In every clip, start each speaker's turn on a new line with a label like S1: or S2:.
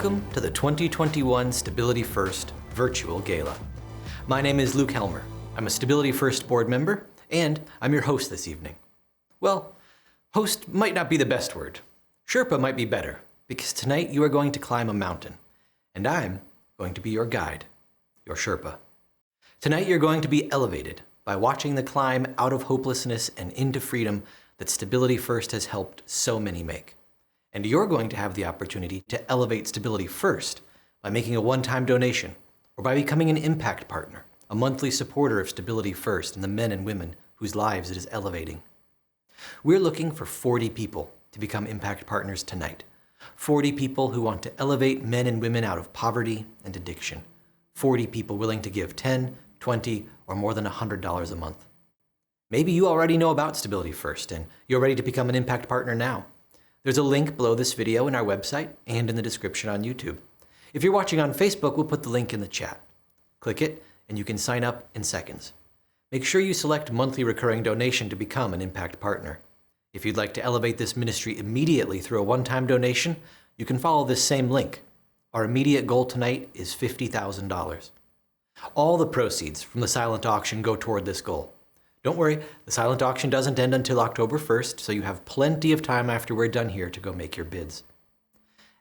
S1: Welcome to the 2021 Stability First Virtual Gala. My name is Luke Helmer. I'm a Stability First board member, and I'm your host this evening. Well, host might not be the best word. Sherpa might be better, because tonight you are going to climb a mountain, and I'm going to be your guide, your Sherpa. Tonight you're going to be elevated by watching the climb out of hopelessness and into freedom that Stability First has helped so many make. And you're going to have the opportunity to elevate Stability First by making a one-time donation or by becoming an impact partner, a monthly supporter of Stability First and the men and women whose lives it is elevating. We're looking for 40 people to become impact partners tonight. 40 people who want to elevate men and women out of poverty and addiction. 40 people willing to give $10, $20, or more than $100 a month. Maybe you already know about Stability First and you're ready to become an impact partner now. There's a link below this video in our website and in the description on YouTube. If you're watching on Facebook, we'll put the link in the chat. Click it and you can sign up in seconds. Make sure you select monthly recurring donation to become an impact partner. If you'd like to elevate this ministry immediately through a one-time donation, you can follow this same link. Our immediate goal tonight is $50,000. All the proceeds from the silent auction go toward this goal. Don't worry, the silent auction doesn't end until October 1st, so you have plenty of time after we're done here to go make your bids.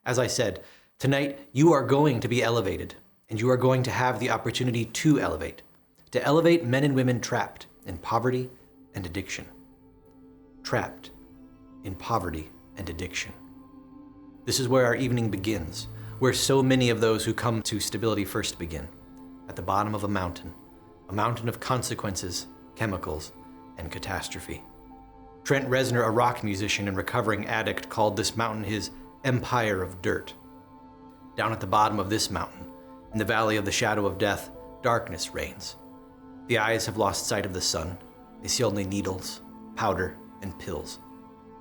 S1: As I said, tonight you are going to be elevated, and you are going to have the opportunity to elevate men and women trapped in poverty and addiction. Trapped in poverty and addiction. This is where our evening begins, where so many of those who come to Stability First begin. At the bottom of a mountain of consequences, chemicals, and catastrophe. Trent Reznor, a rock musician and recovering addict, called this mountain his empire of dirt. Down at the bottom of this mountain, in the valley of the shadow of death, darkness reigns. The eyes have lost sight of the sun. They see only needles, powder, and pills.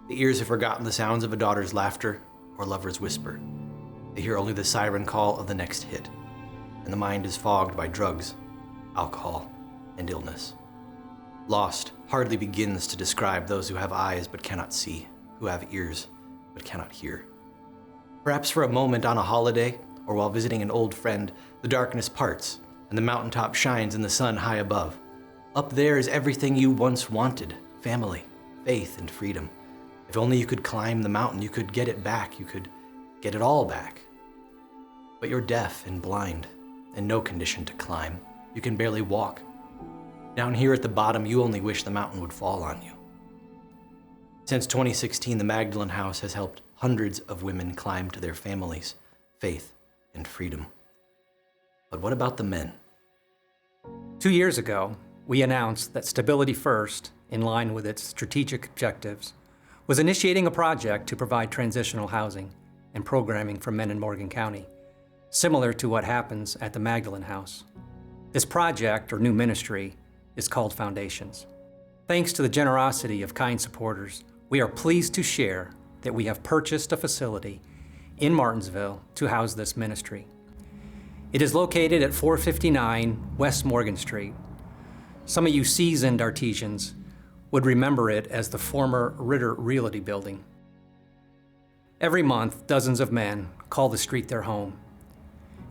S1: The ears have forgotten the sounds of a daughter's laughter or lover's whisper. They hear only the siren call of the next hit. And the mind is fogged by drugs, alcohol, and illness. Lost hardly begins to describe those who have eyes but cannot see, who have ears but cannot hear. Perhaps for a moment on a holiday, or while visiting an old friend, the darkness parts, and the mountaintop shines in the sun high above. Up there is everything you once wanted: family, faith, and freedom. If only you could climb the mountain, you could get it back, you could get it all back. But you're deaf and blind, in no condition to climb. You can barely walk. Down here at the bottom, you only wish the mountain would fall on you. Since 2016, the Magdalene House has helped hundreds of women climb to their families, faith, and freedom. But what about the men?
S2: 2 years ago, we announced that Stability First, in line with its strategic objectives, was initiating a project to provide transitional housing and programming for men in Morgan County, similar to what happens at the Magdalene House. This project, or new ministry, is called Foundations. Thanks to the generosity of kind supporters, we are pleased to share that we have purchased a facility in Martinsville to house this ministry. It is located at 459 West Morgan Street. Some of you seasoned artisans would remember it as the former Ritter Realty Building. Every month, dozens of men call the street their home.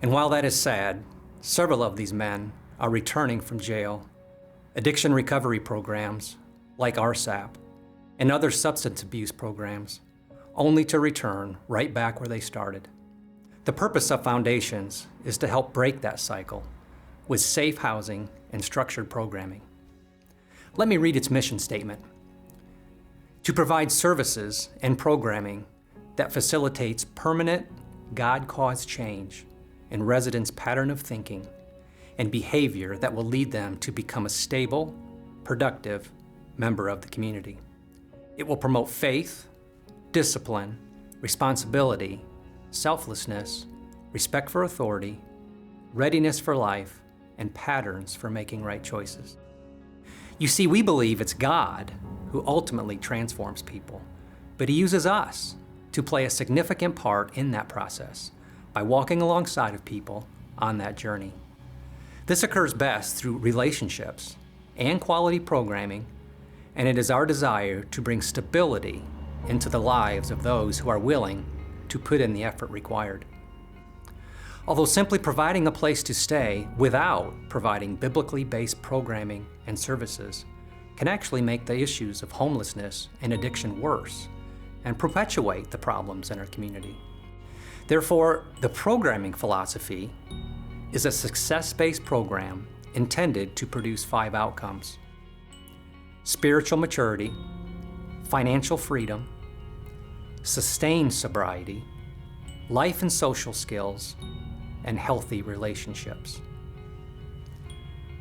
S2: And while that is sad, several of these men are returning from jail, addiction recovery programs like RSAP, and other substance abuse programs, only to return right back where they started. The purpose of Foundations is to help break that cycle with safe housing and structured programming. Let me read its mission statement. To provide services and programming that facilitates permanent, God-caused change in residents' pattern of thinking and behavior that will lead them to become a stable, productive member of the community. It will promote faith, discipline, responsibility, selflessness, respect for authority, readiness for life, and patterns for making right choices. You see, we believe it's God who ultimately transforms people, but He uses us to play a significant part in that process by walking alongside of people on that journey. This occurs best through relationships and quality programming, and it is our desire to bring stability into the lives of those who are willing to put in the effort required. Although simply providing a place to stay without providing biblically based programming and services can actually make the issues of homelessness and addiction worse and perpetuate the problems in our community. Therefore, the programming philosophy is a success-based program intended to produce 5 outcomes: spiritual maturity, financial freedom, sustained sobriety, life and social skills, and healthy relationships.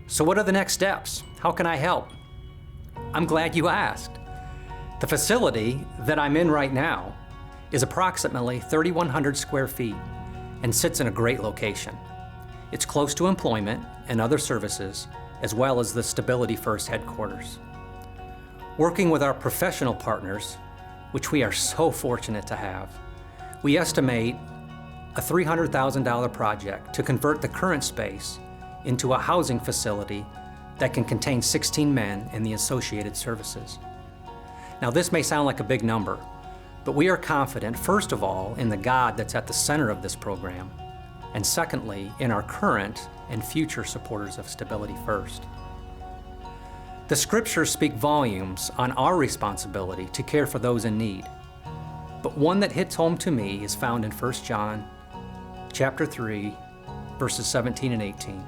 S2: So what are the next steps? How can I help? I'm glad you asked. The facility that I'm in right now is approximately 3,100 square feet and sits in a great location. It's close to employment and other services, as well as the Stability First headquarters. Working with our professional partners, which we are so fortunate to have, we estimate a $300,000 project to convert the current space into a housing facility that can contain 16 men and the associated services. Now, this may sound like a big number, but we are confident, first of all, in the God that's at the center of this program, and secondly, in our current and future supporters of Stability First. The scriptures speak volumes on our responsibility to care for those in need, but one that hits home to me is found in 1 John chapter 3, verses 17 and 18.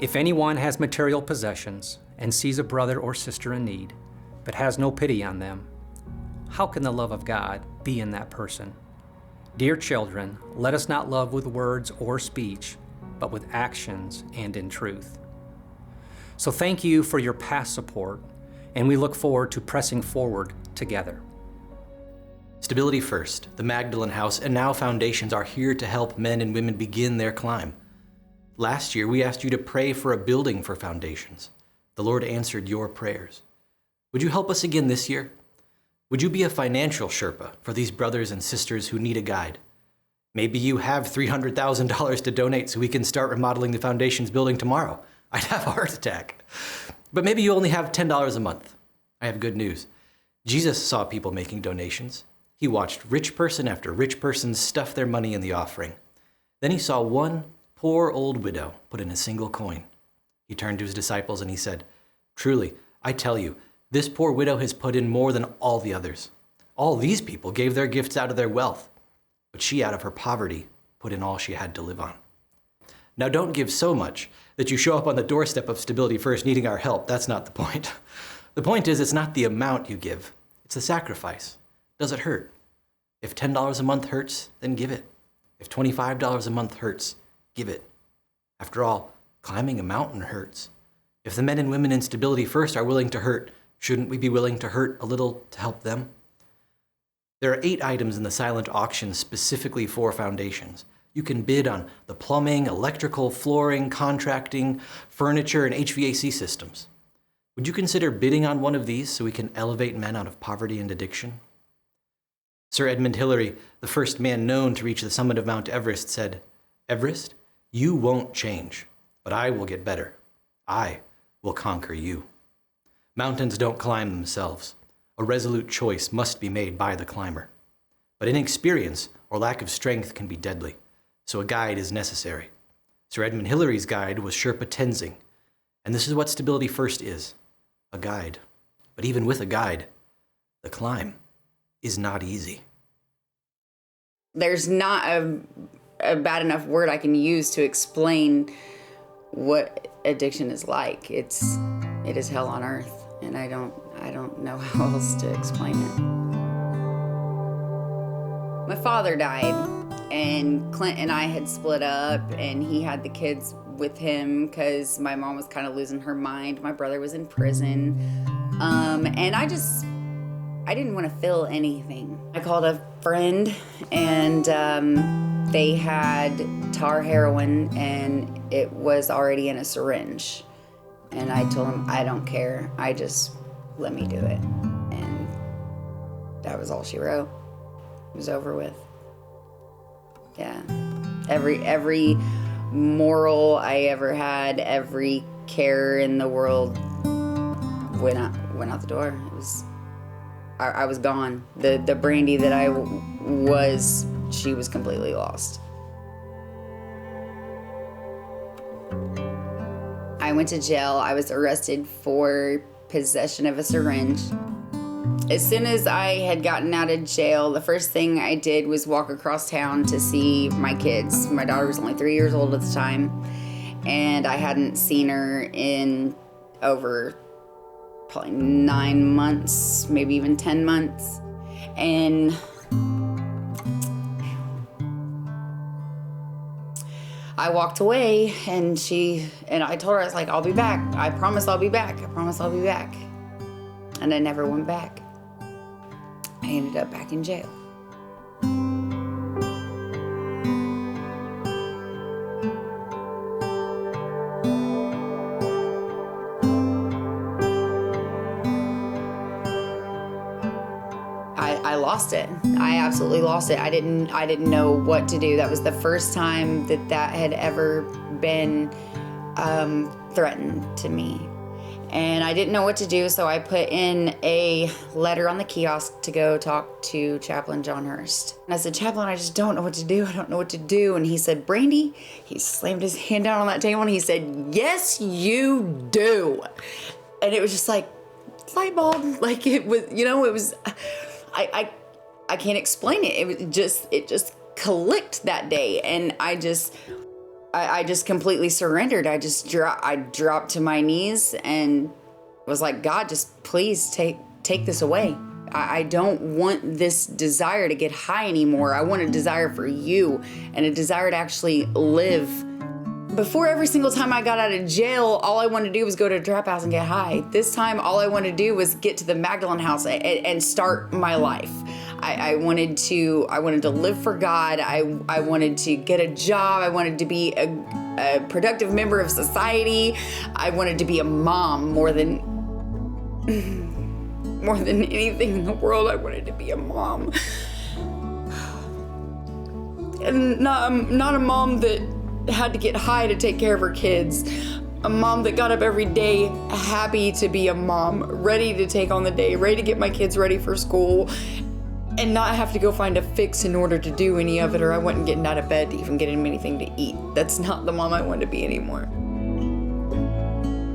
S2: If anyone has material possessions and sees a brother or sister in need, but has no pity on them, how can the love of God be in that person? Dear children, let us not love with words or speech, but with actions and in truth. So thank you for your past support, and we look forward to pressing forward together.
S1: Stability First, the Magdalene House, and now Foundations are here to help men and women begin their climb. Last year, we asked you to pray for a building for Foundations. The Lord answered your prayers. Would you help us again this year? Would you be a financial Sherpa for these brothers and sisters who need a guide? Maybe you have $300,000 to donate so we can start remodeling the Foundations building tomorrow. I'd have a heart attack. But maybe you only have $10 a month. I have good news. Jesus saw people making donations. He watched rich person after rich person stuff their money in the offering. Then he saw one poor old widow put in a single coin. He turned to his disciples and he said, "Truly, I tell you, this poor widow has put in more than all the others. All these people gave their gifts out of their wealth, but she out of her poverty put in all she had to live on." Now don't give so much that you show up on the doorstep of Stability First needing our help. That's not the point. The point is, it's not the amount you give, it's the sacrifice. Does it hurt? If $10 a month hurts, then give it. If $25 a month hurts, give it. After all, climbing a mountain hurts. If the men and women in Stability First are willing to hurt, shouldn't we be willing to hurt a little to help them? There are 8 items in the silent auction specifically for Foundations. You can bid on the plumbing, electrical, flooring, contracting, furniture, and HVAC systems. Would you consider bidding on one of these so we can elevate men out of poverty and addiction? Sir Edmund Hillary, the first man known to reach the summit of Mount Everest, said, "Everest, you won't change, but I will get better. I will conquer you." Mountains don't climb themselves. A resolute choice must be made by the climber. But inexperience or lack of strength can be deadly, so a guide is necessary. Sir Edmund Hillary's guide was Sherpa Tenzing, and this is what Stability First is, a guide. But even with a guide, the climb is not easy.
S3: There's not a bad enough word I can use to explain what addiction is like. It is hell on earth, and I don't know how else to explain it. My father died, and Clint and I had split up, and he had the kids with him because my mom was kind of losing her mind. My brother was in prison, and I didn't want to feel anything. I called a friend, and they had tar heroin, and it was already in a syringe. And I told him, I don't care. Let me do it. And that was all she wrote. It was over with. Yeah. Every moral I ever had, every care in the world went out the door. I was gone. The Brandy that I was, she was completely lost. I went to jail. I was arrested for possession of a syringe. As soon as I had gotten out of jail, the first thing I did was walk across town to see my kids. My daughter was only 3 years old at the time, and I hadn't seen her in over probably 9 months, maybe even 10 months. And I walked away, and I told her, I was like, I'll be back. I promise I'll be back. I promise I'll be back. And I never went back. I ended up back in jail. I lost it. I absolutely lost it. I didn't know what to do. That was the first time that had ever been threatened to me. And I didn't know what to do, so I put in a letter on the kiosk to go talk to Chaplain John Hurst. And I said, Chaplain, I just don't know what to do. I don't know what to do. And he said, Brandy, he slammed his hand down on that table and he said, yes, you do. And it was just like, light bulb. Like it was, it was, I can't explain it. It just clicked that day. And I just completely surrendered. I dropped to my knees and was like, God, just please take this away. I don't want this desire to get high anymore. I want a desire for you and a desire to actually live. Before, every single time I got out of jail, all I wanted to do was go to a trap house and get high. This time, all I wanted to do was get to the Magdalene house and start my life. I wanted to live for God. I wanted to get a job. I wanted to be a productive member of society. I wanted to be a mom more than anything in the world. I wanted to be a mom. And not a mom that had to get high to take care of her kids. A mom that got up every day happy to be a mom, ready to take on the day, ready to get my kids ready for school, and not have to go find a fix in order to do any of it, or I wasn't getting out of bed to even get him anything to eat. That's not the mom I want to be anymore.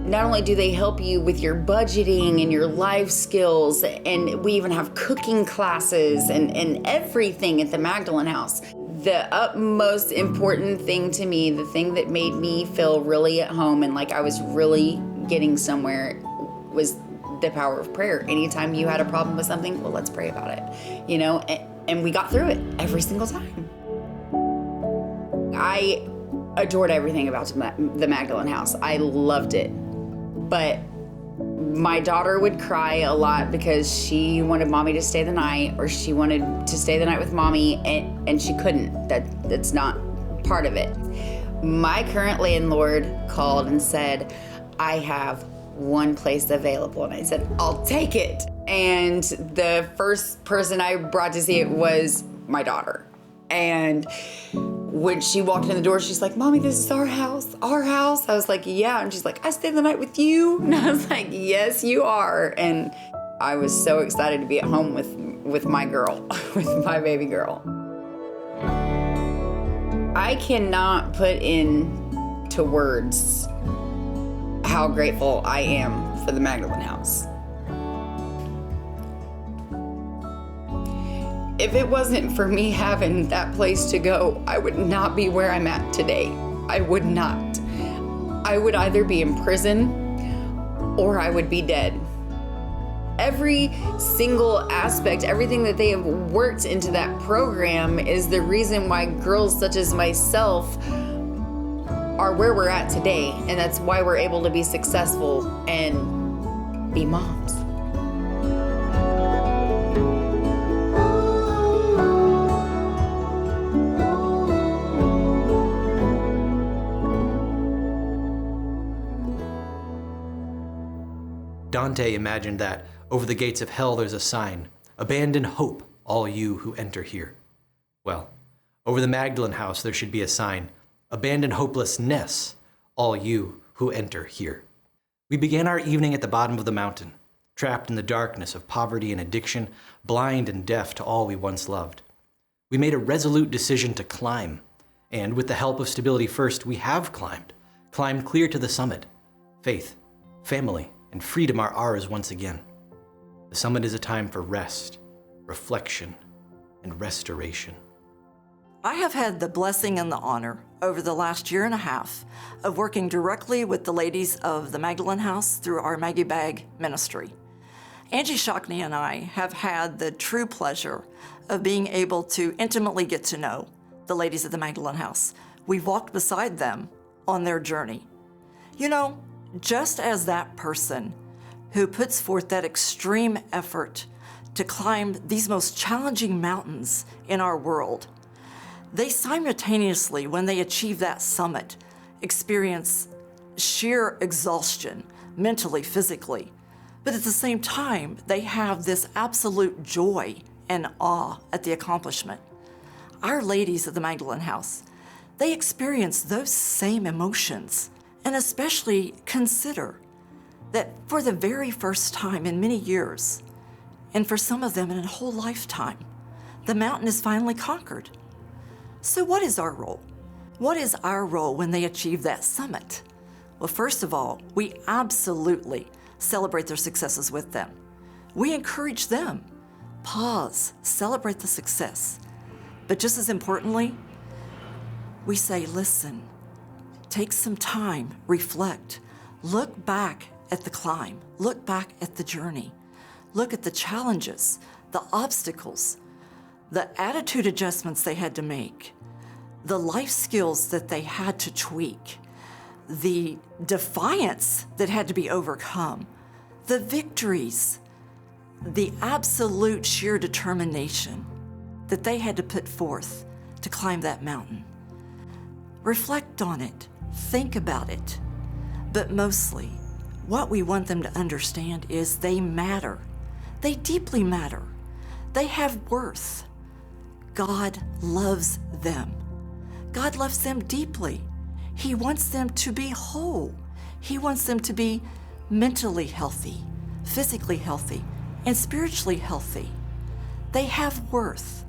S3: Not only do they help you with your budgeting and your life skills, and we even have cooking classes and everything at the Magdalene house. The utmost important thing to me, the thing that made me feel really at home and like I was really getting somewhere, was the power of prayer. Anytime you had a problem with something, well, let's pray about it, and we got through it every single time. I adored everything about the Magdalene house. I loved it. But my daughter would cry a lot because she wanted mommy to stay the night, or she wanted to stay the night with mommy, and she couldn't. That's not part of it. My current landlord called and said, I have one place available. And I said, I'll take it. And the first person I brought to see it was my daughter. And when she walked in the door, she's like, Mommy, this is our house. Our house. I was like, yeah. And she's like, I stayed the night with you. And I was like, yes, you are. And I was so excited to be at home with my girl, with my baby girl. I cannot put into words how grateful I am for the Magdalene house. If it wasn't for me having that place to go, I would not be where I'm at today. I would not. I would either be in prison or I would be dead. Every single aspect, everything that they have worked into that program is the reason why girls such as myself are where we're at today. And that's why we're able to be successful and be moms.
S1: Dante imagined that over the gates of hell there's a sign, abandon hope, all you who enter here. Well, over the Magdalene house there should be a sign, abandon hopelessness, all you who enter here. We began our evening at the bottom of the mountain, trapped in the darkness of poverty and addiction, blind and deaf to all we once loved. We made a resolute decision to climb, and with the help of Stability First, we have climbed, climbed clear to the summit. Faith, family, and freedom are ours once again. The summit is a time for rest, reflection, and restoration.
S4: I have had the blessing and the honor over the last year and a half of working directly with the ladies of the Magdalene House through our Maggie Bag ministry. Angie Shockney and I have had the true pleasure of being able to intimately get to know the ladies of the Magdalene House. We've walked beside them on their journey. You know, just as that person who puts forth that extreme effort to climb these most challenging mountains in our world, they simultaneously, when they achieve that summit, experience sheer exhaustion, mentally, physically. But at the same time, they have this absolute joy and awe at the accomplishment. Our ladies of the Magdalene House, they experience those same emotions, and especially consider that for the very first time in many years, and for some of them in a whole lifetime, the mountain is finally conquered. So what is our role? What is our role when they achieve that summit? Well, first of all, we absolutely celebrate their successes with them. We encourage them. Pause, celebrate the success. But just as importantly, we say, listen, take some time, reflect, look back at the climb, look back at the journey, look at the challenges, the obstacles, the attitude adjustments they had to make, the life skills that they had to tweak, the defiance that had to be overcome, the victories, the absolute sheer determination that they had to put forth to climb that mountain. Reflect on it, think about it, but mostly what we want them to understand is they matter. They deeply matter. They have worth. God loves them. God loves them deeply. He wants them to be whole. He wants them to be mentally healthy, physically healthy, and spiritually healthy. They have worth.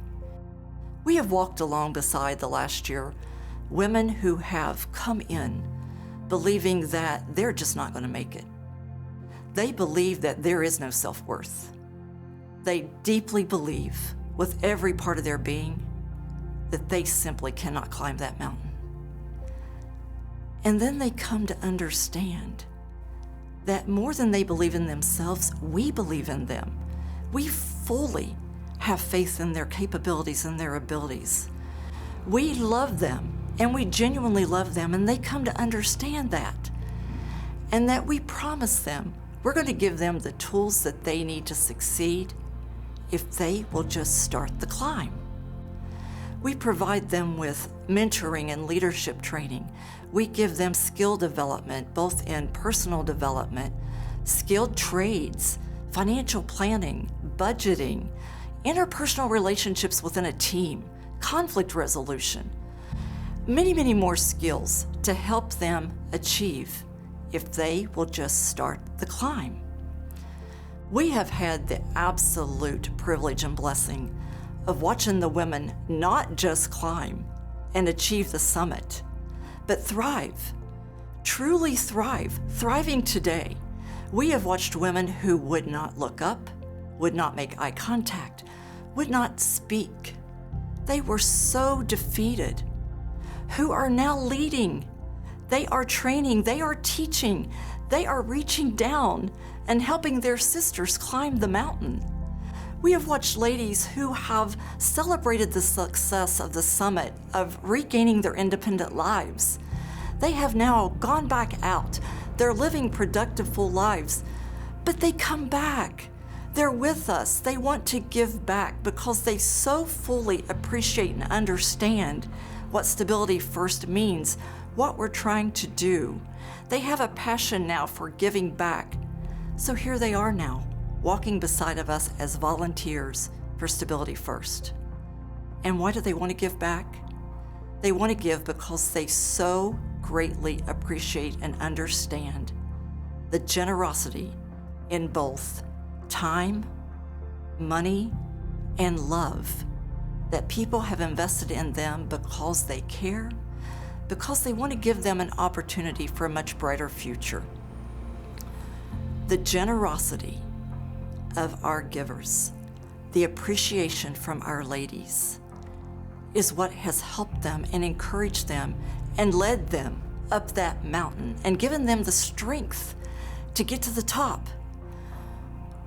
S4: We have walked along beside the last year women who have come in believing that they're just not going to make it. They believe that there is no self-worth. They deeply believe with every part of their being that they simply cannot climb that mountain. And then they come to understand that more than they believe in themselves, we believe in them. We fully have faith in their capabilities and their abilities. We love them, and we genuinely love them, and they come to understand that. And that we promise them we're going to give them the tools that they need to succeed if they will just start the climb. We provide them with mentoring and leadership training. We give them skill development, both in personal development, skilled trades, financial planning, budgeting, interpersonal relationships within a team, conflict resolution, many, many more skills to help them achieve if they will just start the climb. We have had the absolute privilege and blessing of watching the women not just climb and achieve the summit, but thrive, truly thrive, thriving today. We have watched women who would not look up, would not make eye contact, would not speak. They were so defeated, who are now leading. They are training, they are teaching, they are reaching down and helping their sisters climb the mountain. We have watched ladies who have celebrated the success of the summit, of regaining their independent lives. They have now gone back out. They're living productive, full lives, but they come back. They're with us. They want to give back because they so fully appreciate and understand what Stability First means, what we're trying to do. They have a passion now for giving back. So here they are now, walking beside of us as volunteers for Stability First. And why do they want to give back? They want to give because they so greatly appreciate and understand the generosity in both time, money, and love that people have invested in them because they care, because they want to give them an opportunity for a much brighter future. The generosity of our givers, the appreciation from our ladies, is what has helped them and encouraged them and led them up that mountain and given them the strength to get to the top.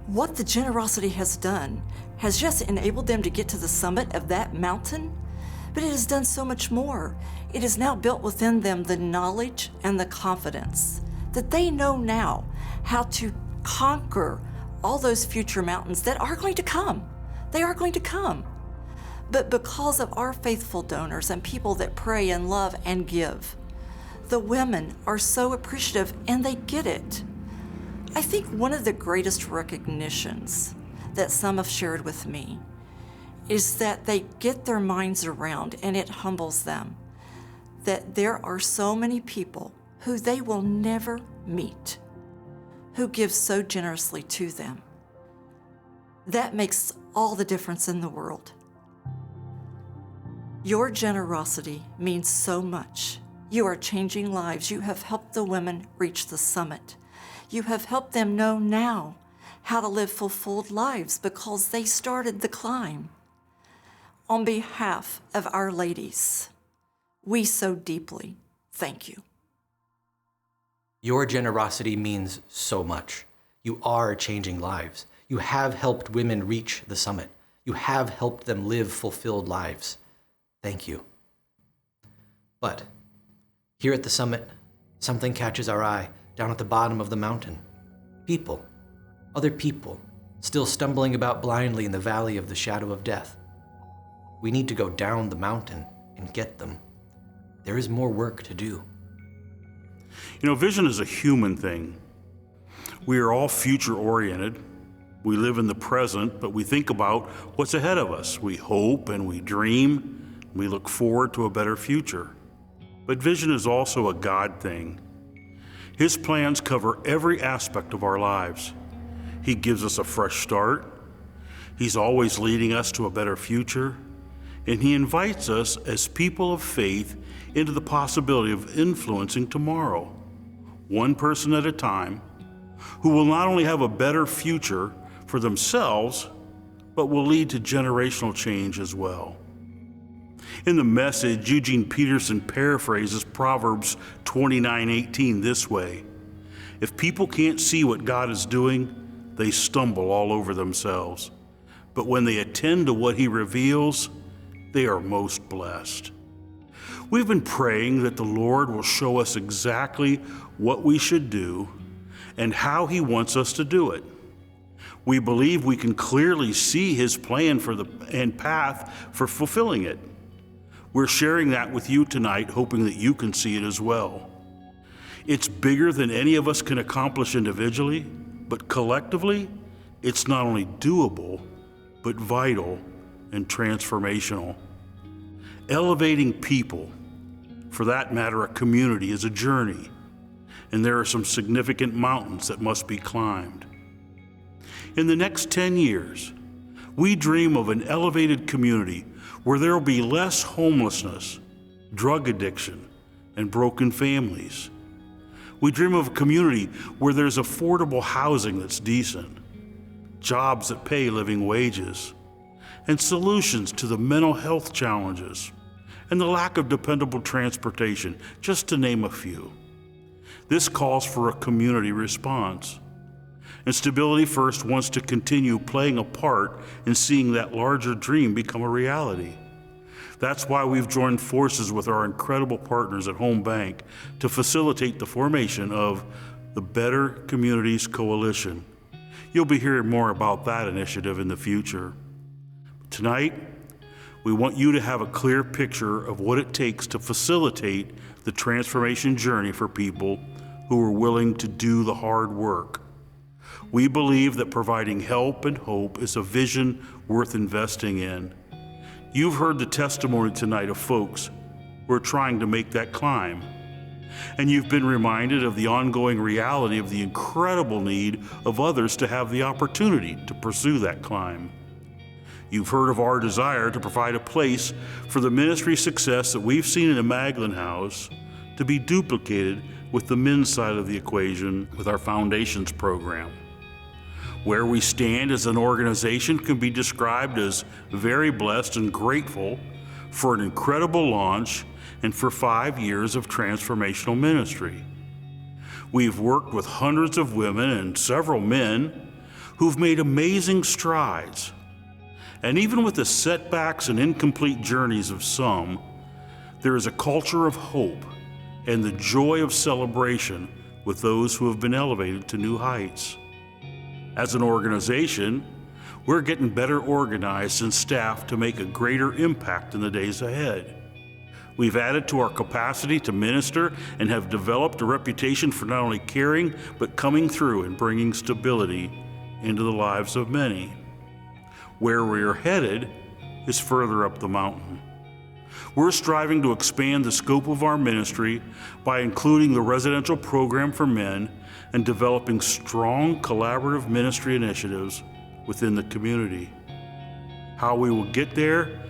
S4: What the generosity has done has just enabled them to get to the summit of that mountain, but it has done so much more. It has now built within them the knowledge and the confidence that they know now how to conquer all those future mountains that are going to come. They are going to come. But because of our faithful donors and people that pray and love and give, the women are so appreciative and they get it. I think one of the greatest recognitions that some have shared with me is that they get their minds around, and it humbles them, that there are so many people who they will never meet who give so generously to them. That makes all the difference in the world. Your generosity means so much. You are changing lives. You have helped the women reach the summit. You have helped them know now how to live fulfilled lives because they started the climb. On behalf of our ladies, we so deeply thank you.
S1: Your generosity means so much. You are changing lives. You have helped women reach the summit. You have helped them live fulfilled lives. Thank you. But here at the summit, something catches our eye down at the bottom of the mountain. People, other people, still stumbling about blindly in the valley of the shadow of death. We need to go down the mountain and get them. There is more work to do.
S5: You know, vision is a human thing. We are all future-oriented. We live in the present, but we think about what's ahead of us. We hope and we dream. We look forward to a better future. But vision is also a God thing. His plans cover every aspect of our lives. He gives us a fresh start. He's always leading us to a better future. And he invites us as people of faith into the possibility of influencing tomorrow, one person at a time, who will not only have a better future for themselves, but will lead to generational change as well. In the Message, Eugene Peterson paraphrases Proverbs 29:18 this way: if people can't see what God is doing, they stumble all over themselves. But when they attend to what he reveals, they are most blessed. We've been praying that the Lord will show us exactly what we should do and how he wants us to do it. We believe we can clearly see his plan and path for fulfilling it. We're sharing that with you tonight, hoping that you can see it as well. It's bigger than any of us can accomplish individually, but collectively, it's not only doable, but vital and transformational. Elevating people, for that matter, a community, is a journey, and there are some significant mountains that must be climbed. In the next 10 years, we dream of an elevated community where there will be less homelessness, drug addiction, and broken families. We dream of a community where there's affordable housing that's decent, jobs that pay living wages, and solutions to the mental health challenges and the lack of dependable transportation, just to name a few. This calls for a community response. And Stability First wants to continue playing a part in seeing that larger dream become a reality. That's why we've joined forces with our incredible partners at Home Bank to facilitate the formation of the Better Communities Coalition. You'll be hearing more about that initiative in the future. Tonight, we want you to have a clear picture of what it takes to facilitate the transformation journey for people who are willing to do the hard work. We believe that providing help and hope is a vision worth investing in. You've heard the testimony tonight of folks who are trying to make that climb. And you've been reminded of the ongoing reality of the incredible need of others to have the opportunity to pursue that climb. You've heard of our desire to provide a place for the ministry success that we've seen in the Magdalene House to be duplicated with the men's side of the equation with our Foundations program. Where we stand as an organization can be described as very blessed and grateful for an incredible launch and for 5 years of transformational ministry. We've worked with hundreds of women and several men who've made amazing strides. And even with the setbacks and incomplete journeys of some, there is a culture of hope and the joy of celebration with those who have been elevated to new heights. As an organization, we're getting better organized and staffed to make a greater impact in the days ahead. We've added to our capacity to minister and have developed a reputation for not only caring, but coming through and bringing stability into the lives of many. Where we are headed is further up the mountain. We're striving to expand the scope of our ministry by including the residential program for men and developing strong collaborative ministry initiatives within the community. How we will get there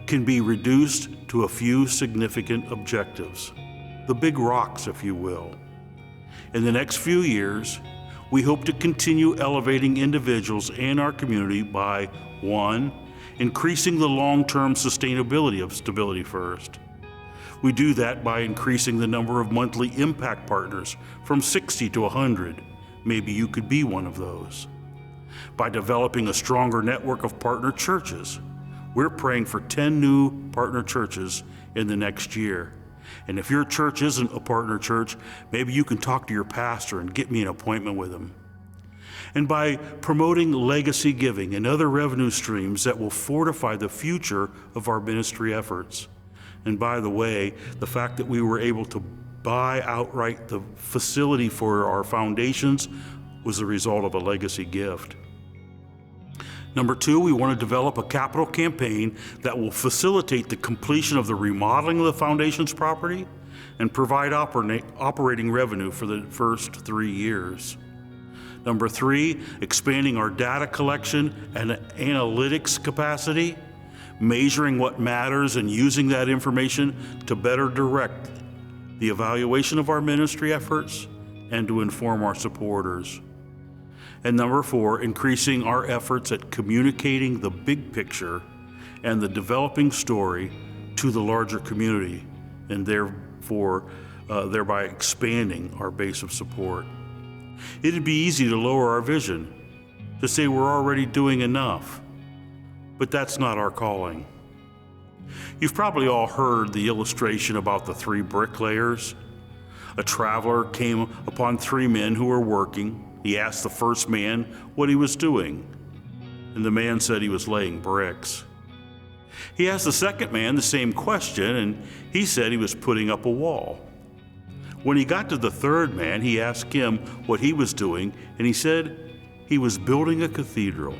S5: can be reduced to a few significant objectives, the big rocks, if you will. In the next few years, we hope to continue elevating individuals and our community by 1, increasing the long-term sustainability of Stability First. We do that by increasing the number of monthly impact partners from 60 to 100. Maybe you could be one of those. By developing a stronger network of partner churches. We're praying for 10 new partner churches in the next year. And if your church isn't a partner church, maybe you can talk to your pastor and get me an appointment with him. And by promoting legacy giving and other revenue streams that will fortify the future of our ministry efforts. And by the way, the fact that we were able to buy outright the facility for our foundations was the result of a legacy gift. Number 2, we want to develop a capital campaign that will facilitate the completion of the remodeling of the foundation's property and provide operating revenue for the first 3 years. Number 3, expanding our data collection and analytics capacity, measuring what matters and using that information to better direct the evaluation of our ministry efforts and to inform our supporters. And number 4, increasing our efforts at communicating the big picture and the developing story to the larger community, and therefore thereby expanding our base of support. It'd be easy to lower our vision, to say we're already doing enough, but that's not our calling. You've probably all heard the illustration about the 3 bricklayers. A traveler came upon 3 men who were working. He asked the first man what he was doing, and the man said he was laying bricks. He asked the second man the same question, and he said he was putting up a wall. When he got to the third man, he asked him what he was doing, and he said he was building a cathedral.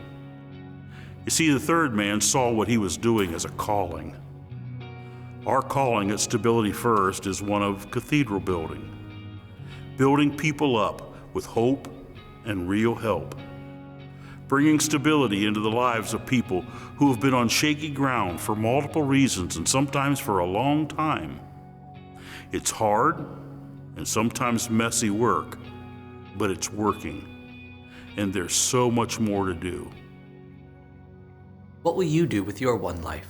S5: You see, the third man saw what he was doing as a calling. Our calling at Stability First is one of cathedral building, building people up with hope and real help, bringing stability into the lives of people who have been on shaky ground for multiple reasons and sometimes for a long time. It's hard and sometimes messy work, but it's working, and there's so much more to do.
S1: What will you do with your one life?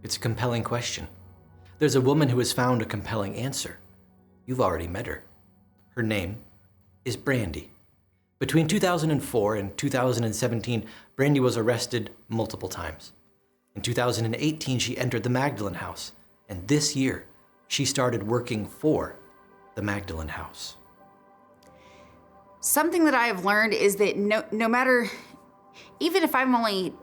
S1: It's a compelling question. There's a woman who has found a compelling answer. You've already met her. Her name is Brandy. Between 2004 and 2017, Brandy was arrested multiple times. In 2018, she entered the Magdalene House, and this year, she started working for the Magdalene House.
S3: Something that I have learned is that no matter, even if I'm only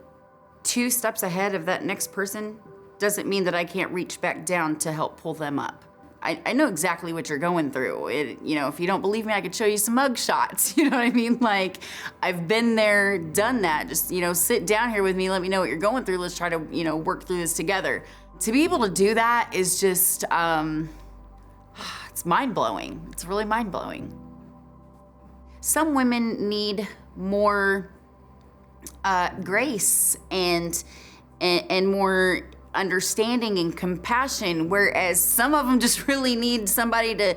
S3: 2 steps ahead of that next person, doesn't mean that I can't reach back down to help pull them up. I know exactly what you're going through. If you don't believe me, I could show you some mug shots. You know what I mean? Like, I've been there, done that. Just, sit down here with me, let me know what you're going through. Let's try to, work through this together. To be able to do that is just, it's mind-blowing. It's really mind-blowing. Some women need more grace and and more understanding and compassion, whereas some of them just really need somebody to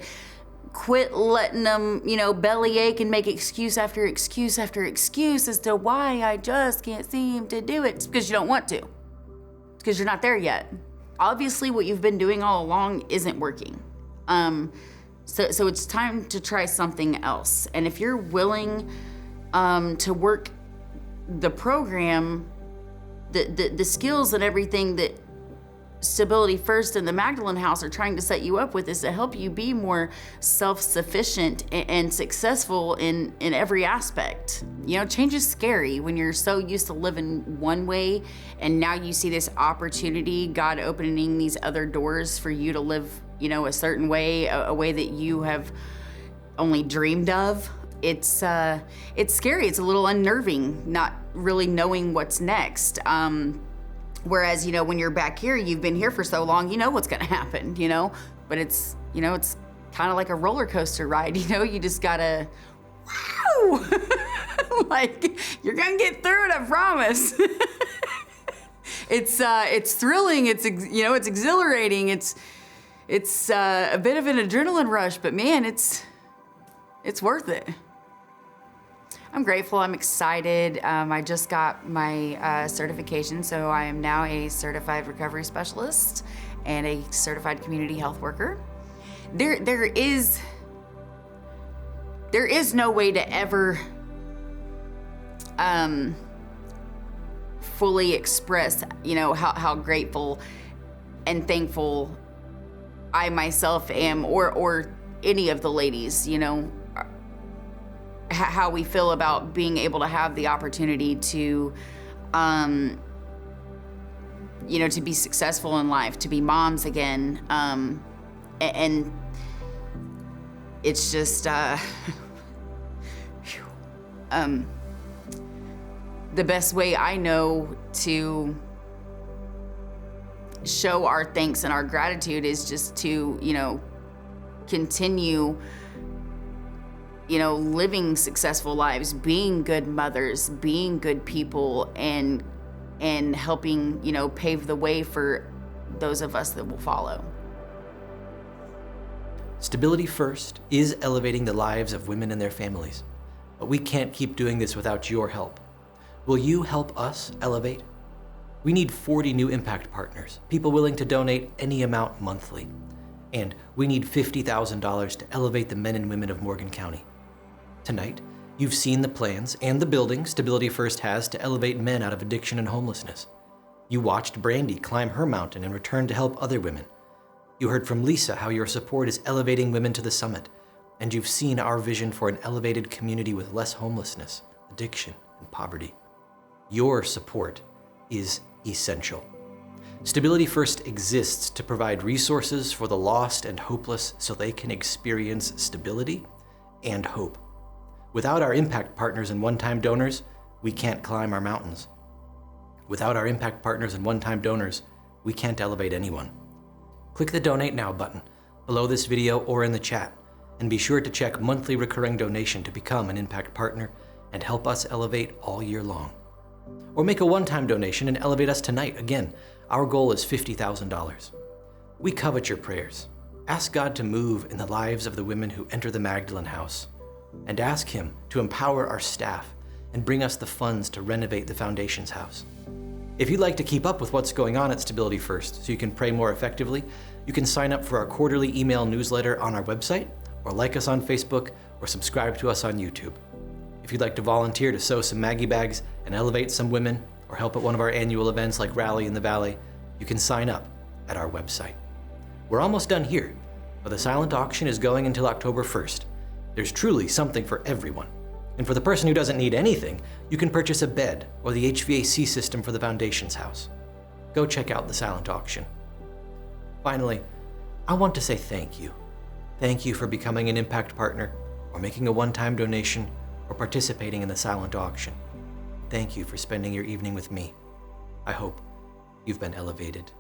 S3: quit letting them, bellyache and make excuse after excuse after excuse as to why I just can't seem to do it. It's because you don't want to. It's because you're not there yet. Obviously, what you've been doing all along isn't working. So it's time to try something else. And if you're willing to work the program, the skills and everything that Stability First and the Magdalene House are trying to set you up with is to help you be more self-sufficient and successful in every aspect. Change is scary when you're so used to living one way, and now you see this opportunity, God opening these other doors for you to live, a certain way, a way that you have only dreamed of. It's scary. It's a little unnerving, not really knowing what's next. Whereas, when you're back here, you've been here for so long, you know what's gonna happen, but it's kind of like a roller coaster ride, you just gotta, wow, like, you're gonna get through it, I promise. It's thrilling, it's exhilarating, it's a bit of an adrenaline rush, but man, it's worth it. I'm grateful, I'm excited. I just got my certification, so I am now a certified recovery specialist and a certified community health worker. There is no way to ever fully express, how grateful and thankful I myself am, or any of the ladies, how we feel about being able to have the opportunity to, to be successful in life, to be moms again. And it's just, the best way I know to show our thanks and our gratitude is just to, continue living successful lives, being good mothers, being good people, and helping, pave the way for those of us that will follow.
S1: Stability First is elevating the lives of women and their families, but we can't keep doing this without your help. Will you help us elevate? We need 40 new impact partners, people willing to donate any amount monthly. And we need $50,000 to elevate the men and women of Morgan County. Tonight, you've seen the plans and the building Stability First has to elevate men out of addiction and homelessness. You watched Brandy climb her mountain and return to help other women. You heard from Lisa how your support is elevating women to the summit, and you've seen our vision for an elevated community with less homelessness, addiction, and poverty. Your support is essential. Stability First exists to provide resources for the lost and hopeless so they can experience stability and hope. Without our impact partners and one-time donors, we can't climb our mountains. Without our impact partners and one-time donors, we can't elevate anyone. Click the Donate Now button below this video or in the chat, and be sure to check monthly recurring donation to become an impact partner and help us elevate all year long. Or make a one-time donation and elevate us tonight. Again, our goal is $50,000. We covet your prayers. Ask God to move in the lives of the women who enter the Magdalene House, and ask Him to empower our staff and bring us the funds to renovate the Foundation's house. If you'd like to keep up with what's going on at Stability First so you can pray more effectively, you can sign up for our quarterly email newsletter on our website, or like us on Facebook, or subscribe to us on YouTube. If you'd like to volunteer to sew some Maggie bags and elevate some women, or help at one of our annual events like Rally in the Valley, you can sign up at our website. We're almost done here, but the silent auction is going until October 1st. There's truly something for everyone. And for the person who doesn't need anything, you can purchase a bed or the HVAC system for the Foundation's house. Go check out the silent auction. Finally, I want to say thank you. Thank you for becoming an impact partner, or making a one-time donation, or participating in the silent auction. Thank you for spending your evening with me. I hope you've been elevated.